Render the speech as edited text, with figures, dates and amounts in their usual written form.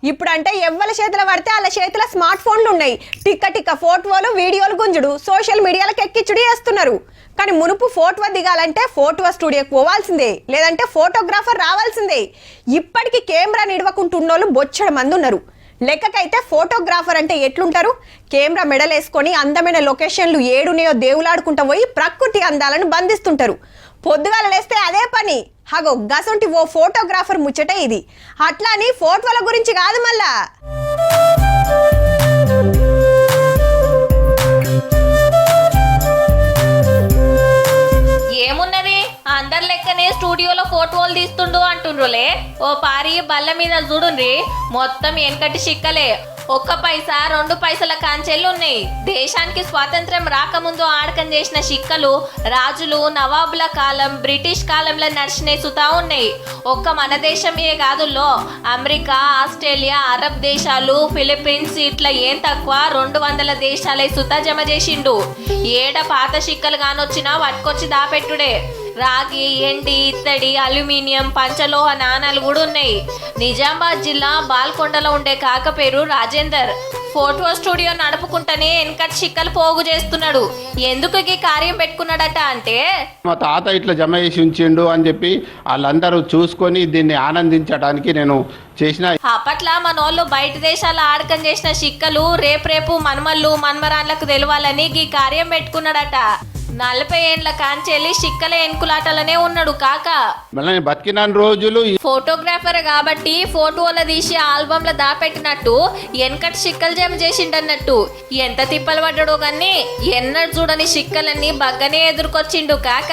ఇప్పుడంటే ఎవ్వరి చేతిలో పడితే వాళ్ళ చేతిలో స్మార్ట్ ఫోన్లు ఉన్నాయి. టిక్క ఫోటోలు వీడియోలు గుంజుడు సోషల్ మీడియాలకు ఎక్కించుడు చేస్తున్నారు. కానీ మునుపు ఫోటో దిగాలంటే ఫోటో స్టూడియోకి పోవాల్సిందే, లేదంటే ఫోటోగ్రాఫర్ రావాల్సిందే. ఇప్పటికీ కెమెరా నిడవకుంటున్నోళ్ళు బొచ్చడ మంది ఉన్నారు. లెక్కకైతే ఫోటోగ్రాఫర్ అంటే ఎట్లుంటారు? కెమెరా మెడలేసుకొని అందమైన లొకేషన్లు ఏడునేయో దేవులాడుకుంటూ పోయి ప్రకృతి అందాలను బంధిస్తుంటారు. పొద్దుగాల లేస్తే అదే పని. హగో గసంటి ఓ ఫోటోగ్రాఫర్ ముచ్చటే ఇది. అట్లా అని ఫోటోల గురించి కాదు మళ్ళా. ఏమున్నది, అందరి లెక్కనే స్టూడియోలో ఫోటోలు తీస్తుండు అంటుండ్రులే. ఓ పారి బల్ల మీద చూడుండ్రి, మొత్తం వెనకటి చిక్కలే. 1 పైసా 2 పైసల కాంచెలు ఉన్నాయి. దేశానికి స్వాతంత్రం రాకముందు ఆడకం చేసిన చిక్కలు రాజులు నవాబుల కాలం బ్రిటిష్ కాలంలో నడిచినవి సుతా ఉన్నాయి. ఒక్క మన దేశమే కాదుల్లో అమెరికా, ఆస్ట్రేలియా, అరబ్ దేశాలు, ఫిలిప్పీన్స్ ఇట్లా ఏం తక్కువ 200 దేశాలే సుతా జమ చేసిండు. ఏడ పాత చిక్కలు కానొచ్చినా పట్టుకొచ్చి దాపెట్టుడే. రాగి, ఎండి, ఇత్తడి, అల్యూమినియం, పంచలోహ నాణాలు కూడా ఉన్నాయి. నిజామాబాద్ జిల్లా బాల్కొండలో ఉండే కాక పేరు రాజేందర్. ఫోటో స్టూడియో నడుపుకుంటేనే వెనకటి చిక్కలు పోగు చేస్తున్నాడు. ఎందుకు ఈ కార్యం పెట్టుకున్నాడట అంటే, మా తాత ఇట్లా జమ చేసి ఉంచిండు అని చెప్పి వాళ్ళందరూ చూసుకొని దీన్ని ఆనందించడానికి నేను చేసిన. అప్పట్లో మనోళ్ళు బయట దేశాల ఆడకం చేసిన చిక్కలు రేపు మనమళ్ళు మన్మరాన్లకు తెలవాలని ఈ కార్యం పెట్టుకున్నాడట. 40 ఏండ్ల కాంచెల్లి చిక్కల ఎన్కులాటలనే ఉన్నాడు కాక. మళ్ళీ బతికిన రోజులు ఫోటోగ్రాఫర్ కాబట్టి ఫోటోలు తీసి ఆల్బంలో దాపెట్టినట్టు వెనకటి చిక్కలు జమ చేసిండన్నట్టు. ఎంత తిప్పలు పడ్డాడో కానీ ఎన్నడు చూడని చిక్కలన్నీ బగ్గనే ఎదుర్కొచ్చిండు కాక.